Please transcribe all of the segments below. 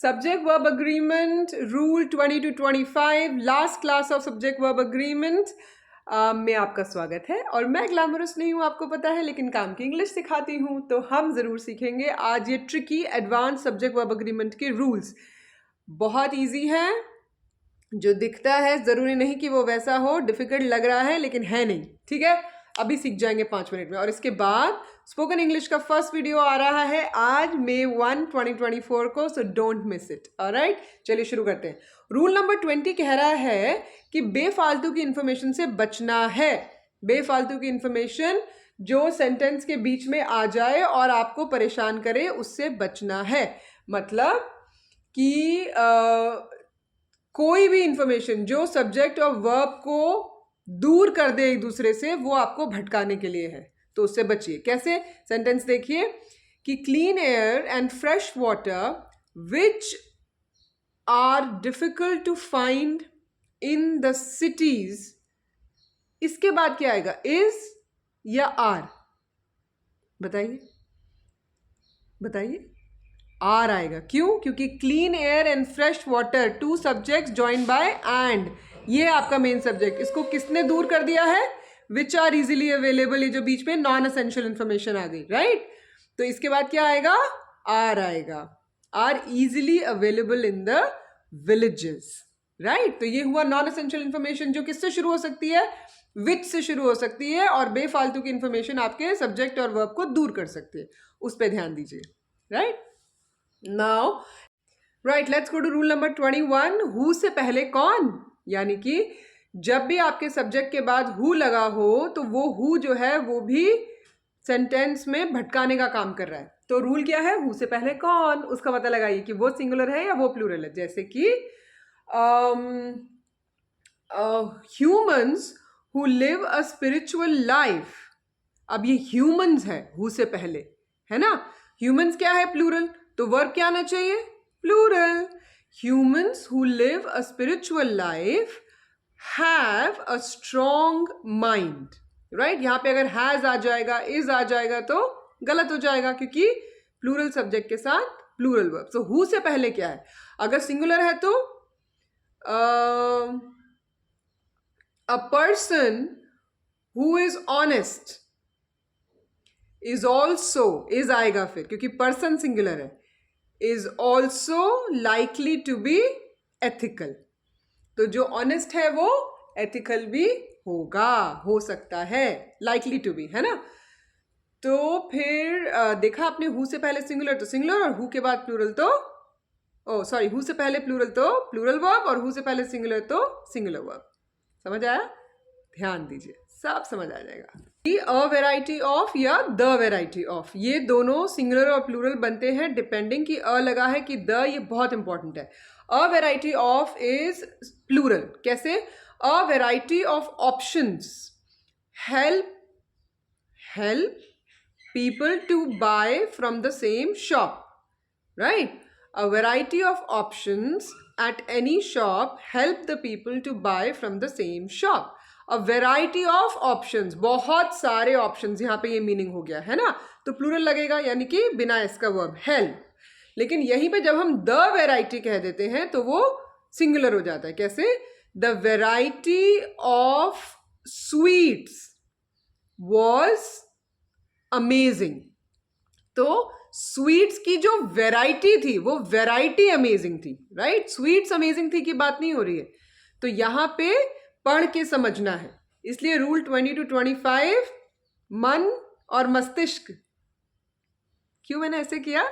Subject verb agreement rule 20 to 25 last class of subject verb agreement में आपका स्वागत है। और मैं ग्लैमरस नहीं हूँ, आपको पता है, लेकिन काम की इंग्लिश सिखाती हूँ, तो हम ज़रूर सीखेंगे आज ये tricky advance subject verb agreement के रूल्स। बहुत इजी है, जो दिखता है ज़रूरी नहीं कि वो वैसा हो, डिफ़िकल्ट लग रहा है लेकिन है नहीं, ठीक है। अभी सीख जाएंगे 5 मिनट में। और इसके बाद स्पोकन इंग्लिश का फर्स्ट वीडियो आ रहा है आज May 1, 2024 को, so don't miss it. Alright, चलिए शुरू करते हैं। रूल नंबर 20 कह रहा है कि बेफालतू की इंफॉर्मेशन से बचना है। बेफालतू की इंफॉर्मेशन जो सेंटेंस के बीच में आ जाए और आपको परेशान करे, उससे बचना है। मतलब कि कोई भी इंफॉर्मेशन जो सब्जेक्ट और वर्ब को दूर कर दे एक दूसरे से, वो आपको भटकाने के लिए है, तो उससे बचिए। कैसे? सेंटेंस देखिए कि clean air and fresh water which are difficult to find in the cities. इसके बाद क्या आएगा? इज या आर? बताइए बताइए। आर आएगा। क्यों? क्योंकि clean air and fresh water, two subjects join by and, ये आपका मेन सब्जेक्ट। इसको किसने दूर कर दिया है? विच आर इजीली अवेलेबल, ये जो बीच में नॉन एसेंशियल इंफॉर्मेशन आ गई, राइट। तो इसके बाद क्या आएगा? आर आएगा। Are easily available in the villages, right. तो ये हुआ नॉन एसेंशियल इंफॉर्मेशन, जो किससे शुरू हो सकती है? विच से शुरू हो सकती है, और बेफालतू की इंफॉर्मेशन आपके सब्जेक्ट और वर्ब को दूर कर सकती है। उस पर ध्यान दीजिए, right. Now, right, let's go to rule number 21. who से पहले कौन, यानी कि जब भी आपके सब्जेक्ट के बाद who लगा हो, तो वो who जो है वो भी सेंटेंस में भटकाने का काम कर रहा है। तो रूल क्या है? who से पहले कौन, उसका पता लगाइए कि वो सिंगुलर है या वो प्लूरल है। जैसे कि humans who live a spiritual life। अब ये ह्यूमन्स है who से पहले, है ना। ह्यूमन्स क्या है? प्लूरल, तो वर्ब क्या आना चाहिए? Plural. Humans who live a spiritual life have a strong mind, right. यहां पे अगर हैज आ जाएगा, इज आ जाएगा, तो गलत हो जाएगा, क्योंकि प्लूरल सब्जेक्ट के साथ प्लूरल वर्ब। तो हु से पहले क्या है? अगर सिंगुलर है तो a person who is honest is also, is आएगा फिर, क्योंकि पर्सन सिंगुलर है। Is also likely to be ethical. तो जो ऑनेस्ट है वो एथिकल भी होगा, हो सकता है, लाइकली टू बी, है ना। तो फिर देखा आपने, हु से पहले सिंगुलर तो सिंगुलर, और हु के बाद प्लूरल तो सॉरी, हु से पहले प्लूरल तो प्लूरल वर्ब, और हु से पहले सिंगुलर तो सिंगुलर वर्ब। समझ आया? ध्यान दीजिए, सब समझ आ जाएगा। अ वेराइटी ऑफ या द वेराइटी ऑफ, ये दोनों सिंगुलर और प्लूरल बनते हैं डिपेंडिंग कि अ लगा है कि द, ये बहुत इंपॉर्टेंट है। A variety of is plural. कैसे? A variety of options help people to buy from the same shop, right? A variety of options at any shop help the people to buy from the same shop. A variety of options, बहुत सारे options, यहाँ पे ये meaning हो गया है ना, तो प्लूरल लगेगा, यानी कि बिना इसका वर्ब हेल्प। लेकिन यहीं पे जब हम द वेराइटी कह देते हैं तो वो सिंगुलर हो जाता है। कैसे? The variety of sweets was amazing. तो स्वीट्स की जो वेराइटी थी वो वेराइटी अमेजिंग थी, राइट। स्वीट्स अमेजिंग थी की बात नहीं हो रही है, तो यहां पे पढ़ के समझना है। इसलिए रूल 20 to 25, मन और मस्तिष्क। क्यों मैंने ऐसे किया?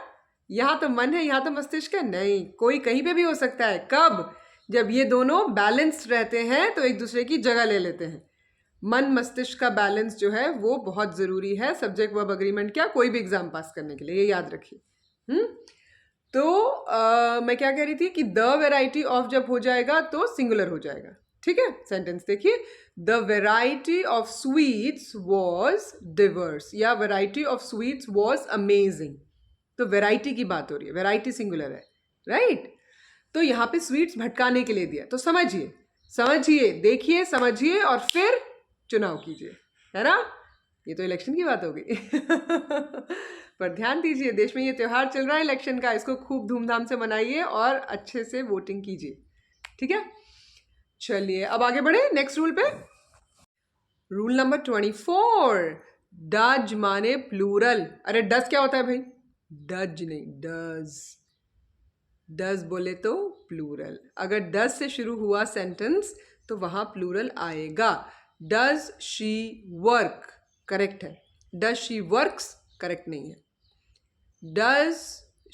यहां तो मन है, यहां तो मस्तिष्क है? नहीं, कोई कहीं पे भी हो सकता है। कब? जब ये दोनों बैलेंस्ड रहते हैं तो एक दूसरे की जगह ले लेते हैं। मन मस्तिष्क का बैलेंस जो है वो बहुत ज़रूरी है सब्जेक्ट वर्ब अग्रीमेंट, क्या कोई भी एग्जाम पास करने के लिए, ये याद रखिए। तो मैं क्या कह रही थी कि द वेराइटी ऑफ जब हो जाएगा तो सिंगुलर हो जाएगा, ठीक है। सेंटेंस देखिए, the variety of sweets was diverse, या variety of sweets was amazing. तो वेराइटी की बात हो रही है, वेराइटी सिंगुलर है, राइट। तो यहाँ पे स्वीट्स भटकाने के लिए दिया, तो समझिए, देखिए, समझिए, और फिर चुनाव कीजिए, है ना। ये तो इलेक्शन की बात हो गई। पर ध्यान दीजिए, देश में ये त्योहार चल रहा है इलेक्शन का, इसको खूब धूमधाम से मनाइए और अच्छे से वोटिंग कीजिए, ठीक है। चलिए अब आगे बढ़े नेक्स्ट रूल पे। रूल नंबर 24, डज माने प्लूरल। अरे डज क्या होता है भाई? डज नहीं, डज। डज बोले तो प्लूरल। अगर डज से शुरू हुआ सेंटेंस तो वहां प्लूरल आएगा। डज शी वर्क करेक्ट है, डज शी वर्क्स करेक्ट नहीं है। डज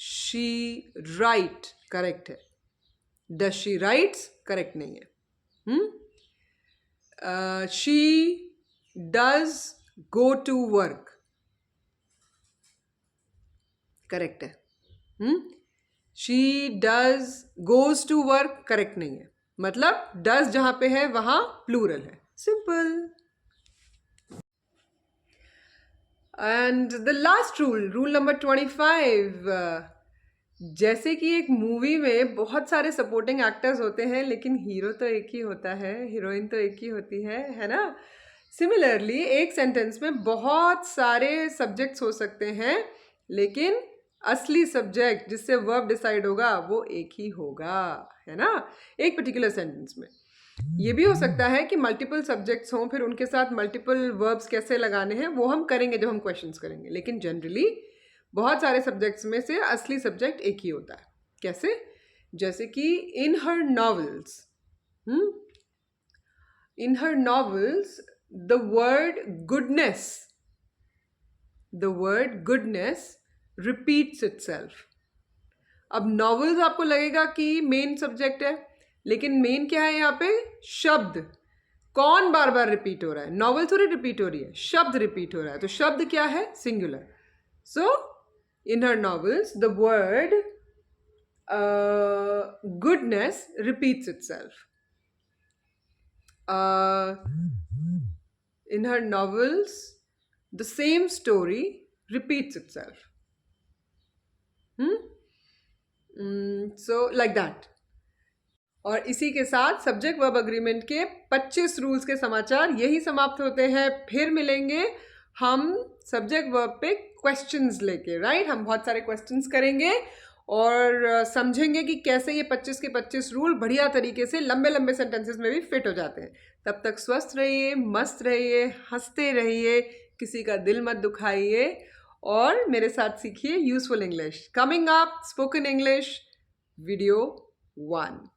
शी राइट करेक्ट है, डज शी राइट्स करेक्ट नहीं है। She does go to work correct है। She does goes to work correct नहीं है। मतलब डज जहां पे है वहां प्लूरल है, simple. And the last rule, rule number 25, जैसे कि एक मूवी में बहुत सारे सपोर्टिंग एक्टर्स होते हैं लेकिन हीरो तो एक ही होता है, हीरोइन तो एक ही होती है ना। सिमिलरली एक सेंटेंस में बहुत सारे सब्जेक्ट्स हो सकते हैं लेकिन असली सब्जेक्ट जिससे वर्ब डिसाइड होगा वो एक ही होगा, है ना, एक पर्टिकुलर सेंटेंस में। ये भी हो सकता है कि मल्टीपल सब्जेक्ट्स हों, फिर उनके साथ मल्टीपल वर्ब्स कैसे लगाने हैं वो हम करेंगे जब हम क्वेश्चंस करेंगे, लेकिन जनरली बहुत सारे सब्जेक्ट्स में से असली सब्जेक्ट एक ही होता है। कैसे? जैसे कि in her novels, in her novels the word goodness repeats itself. अब नॉवेल्स आपको लगेगा कि मेन सब्जेक्ट है, लेकिन मेन क्या है यहाँ पे? शब्द। कौन बार बार रिपीट हो रहा है? नॉवेल थोड़ी रिपीट हो रही है, शब्द रिपीट हो रहा है। तो शब्द क्या है? Singular. So in her novels the word goodness repeats itself. in her novels the same story repeats itself. So like that. और इसी के साथ सब्जेक्ट वर्ब अग्रीमेंट के 25 रूल्स के समाचार यही समाप्त होते हैं। फिर मिलेंगे हम सब्जेक्ट वर्ब पे क्वेश्चंस लेके, राइट। हम बहुत सारे क्वेश्चंस करेंगे और समझेंगे कि कैसे ये 25 के 25 रूल बढ़िया तरीके से लंबे लंबे सेंटेंसेस में भी फिट हो जाते हैं। तब तक स्वस्थ रहिए, मस्त रहिए, हंसते रहिए, किसी का दिल मत दुखाइए और मेरे साथ सीखिए useful English. Coming up spoken English video 1।